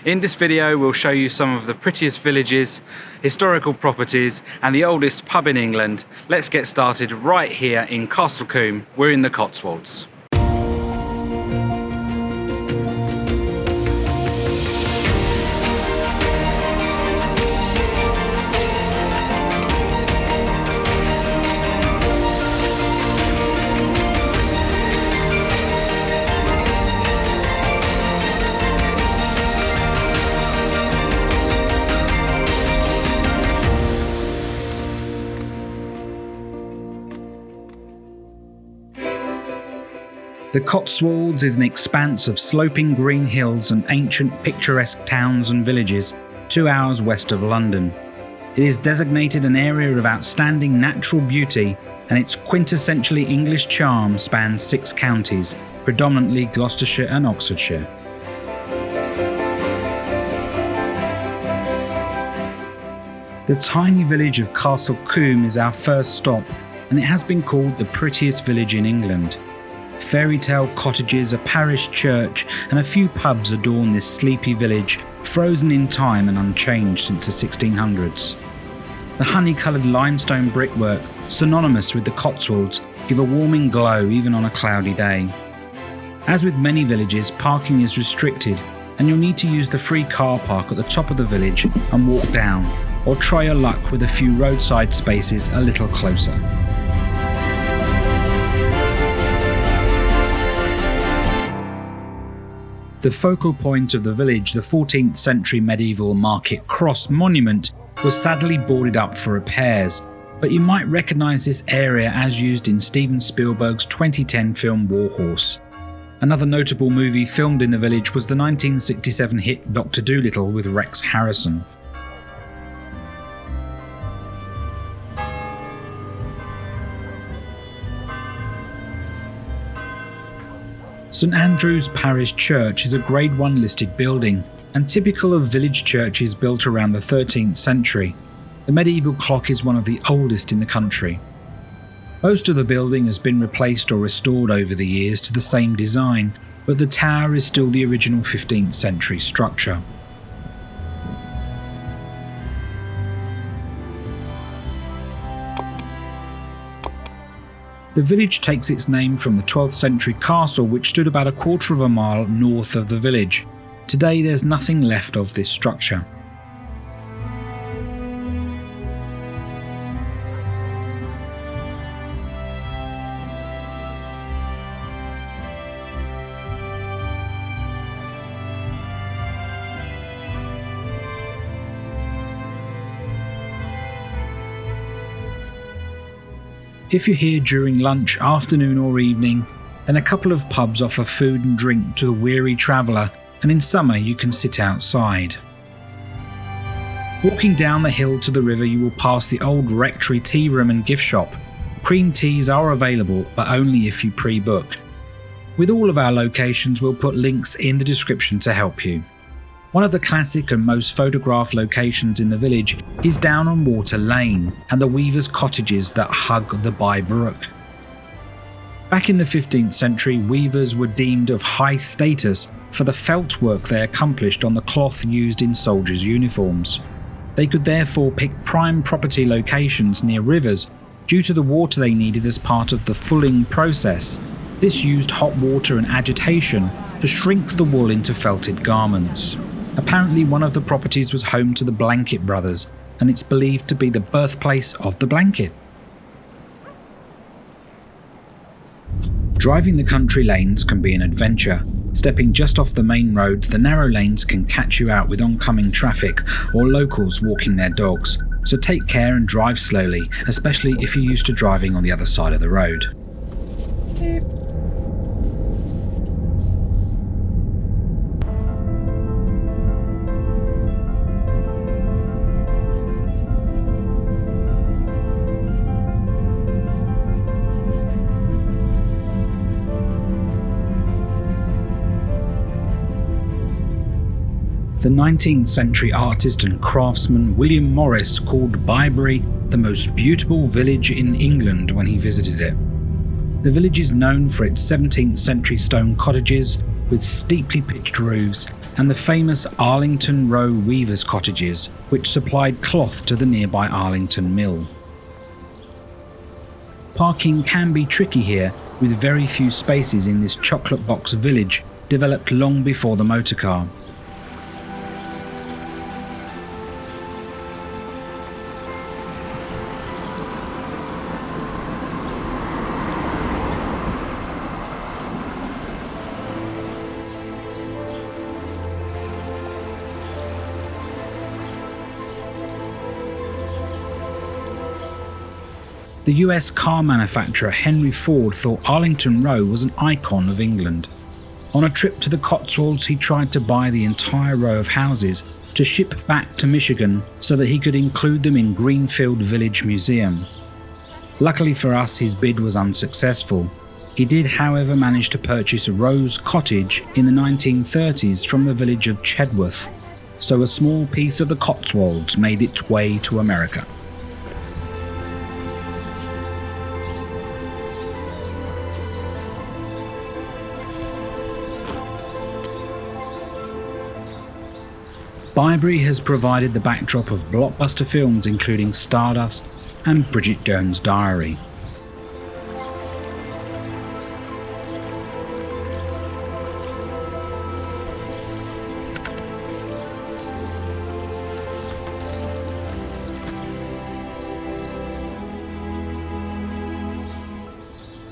In this video we'll show you some of the prettiest villages, historical properties and the oldest pub in England. Let's get started right here in Castle Combe. We're in the Cotswolds. The Cotswolds is an expanse of sloping green hills and ancient picturesque towns and villages 2 hours west of London. It is designated an area of outstanding natural beauty, and its quintessentially English charm spans 6 counties, predominantly Gloucestershire and Oxfordshire. The tiny village of Castle Combe is our first stop, and it has been called the prettiest village in England. Fairy tale cottages, a parish church and a few pubs adorn this sleepy village, frozen in time and unchanged since the 1600s. The honey-coloured limestone brickwork, synonymous with the Cotswolds, give a warming glow even on a cloudy day. As with many villages, parking is restricted and you'll need to use the free car park at the top of the village and walk down, or try your luck with a few roadside spaces a little closer. The focal point of the village, the 14th century medieval Market Cross monument, was sadly boarded up for repairs, but you might recognise this area as used in Steven Spielberg's 2010 film War Horse. Another notable movie filmed in the village was the 1967 hit Dr Dolittle with Rex Harrison. St Andrew's Parish Church is a Grade 1 listed building and typical of village churches built around the 13th century. The medieval clock is one of the oldest in the country. Most of the building has been replaced or restored over the years to the same design, but the tower is still the original 15th century structure. The village takes its name from the 12th century castle which stood about a quarter of a mile north of the village. Today there's nothing left of this structure. If you're here during lunch, afternoon or evening, then a couple of pubs offer food and drink to the weary traveller, and in summer you can sit outside. Walking down the hill to the river you will pass the old rectory tea room and gift shop. Cream teas are available, but only if you pre-book. With all of our locations we'll put links in the description to help you. One of the classic and most photographed locations in the village is Down on Water Lane and the weavers' cottages that hug the Brook. Back in the 15th century, weavers were deemed of high status for the felt work they accomplished on the cloth used in soldiers' uniforms. They could therefore pick prime property locations near rivers due to the water they needed as part of the fulling process. This used hot water and agitation to shrink the wool into felted garments. Apparently one of the properties was home to the Blanket brothers, and it's believed to be the birthplace of the blanket. Driving the country lanes can be an adventure. Stepping just off the main road, the narrow lanes can catch you out with oncoming traffic or locals walking their dogs, so take care and drive slowly, especially if you're used to driving on the other side of the road. The 19th century artist and craftsman William Morris called Bibury the most beautiful village in England when he visited it. The village is known for its 17th century stone cottages with steeply pitched roofs, and the famous Arlington Row weavers' cottages, which supplied cloth to the nearby Arlington Mill. Parking can be tricky here, with very few spaces in this chocolate box village developed long before the motorcar. The US car manufacturer Henry Ford thought Arlington Row was an icon of England. On a trip to the Cotswolds, he tried to buy the entire row of houses to ship back to Michigan so that he could include them in Greenfield Village Museum. Luckily for us, his bid was unsuccessful. He did, however, manage to purchase a Rose cottage in the 1930s from the village of Chedworth, so a small piece of the Cotswolds made its way to America. Bibury has provided the backdrop of blockbuster films including Stardust and Bridget Jones' Diary.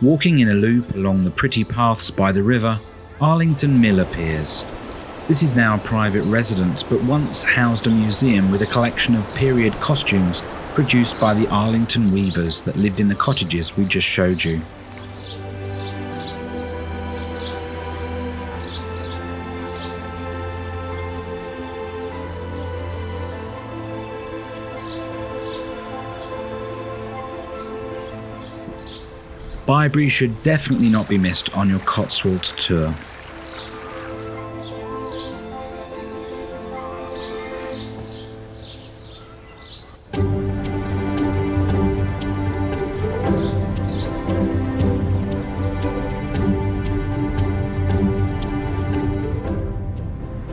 Walking in a loop along the pretty paths by the river, Arlington Mill appears. This is now a private residence, but once housed a museum with a collection of period costumes produced by the Arlington weavers that lived in the cottages we just showed you. Bibury should definitely not be missed on your Cotswolds tour.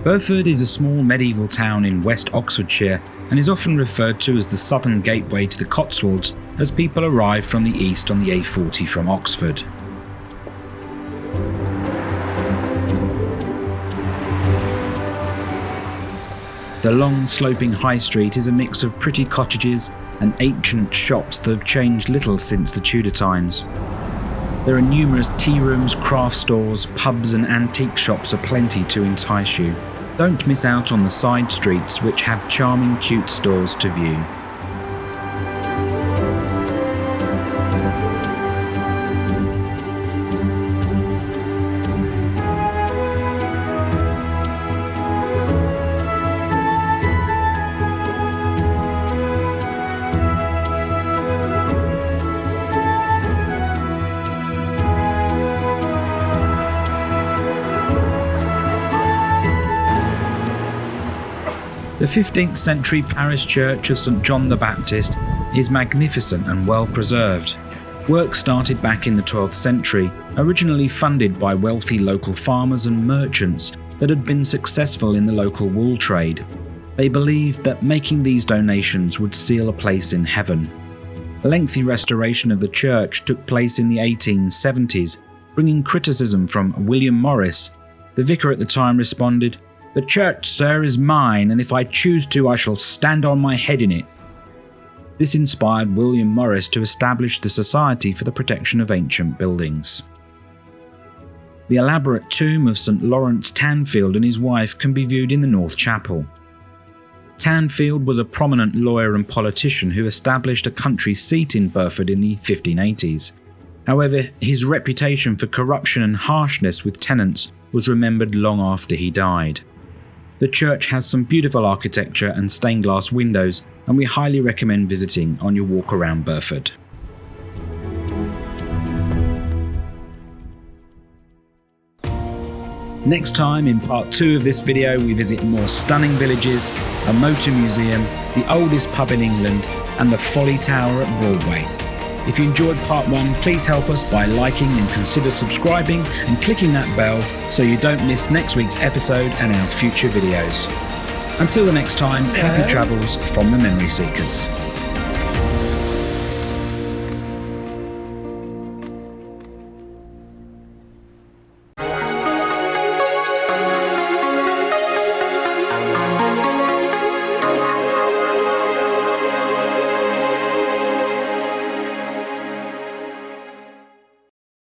Burford is a small medieval town in West Oxfordshire and is often referred to as the southern gateway to the Cotswolds as people arrive from the east on the A40 from Oxford. The long sloping high street is a mix of pretty cottages and ancient shops that have changed little since the Tudor times. There are numerous tea rooms, craft stores, pubs and antique shops aplenty to entice you. Don't miss out on the side streets, which have charming, cute stores to view. The 15th century parish church of St John the Baptist is magnificent and well preserved. Work started back in the 12th century, originally funded by wealthy local farmers and merchants that had been successful in the local wool trade. They believed that making these donations would seal a place in heaven. A lengthy restoration of the church took place in the 1870s, bringing criticism from William Morris. The vicar at the time responded, "The church, sir, is mine, and if I choose to, I shall stand on my head in it." This inspired William Morris to establish the Society for the Protection of Ancient Buildings. The elaborate tomb of St Lawrence Tanfield and his wife can be viewed in the North Chapel. Tanfield was a prominent lawyer and politician who established a country seat in Burford in the 1580s. However, his reputation for corruption and harshness with tenants was remembered long after he died. The church has some beautiful architecture and stained glass windows, and we highly recommend visiting on your walk around Burford. Next time, in part 2 of this video, we visit more stunning villages, a motor museum, the oldest pub in England, and the Folly Tower at Broadway. If you enjoyed part 1, please help us by liking and consider subscribing and clicking that bell so you don't miss next week's episode and our future videos. Until the next time, happy travels from the Memory Seekers.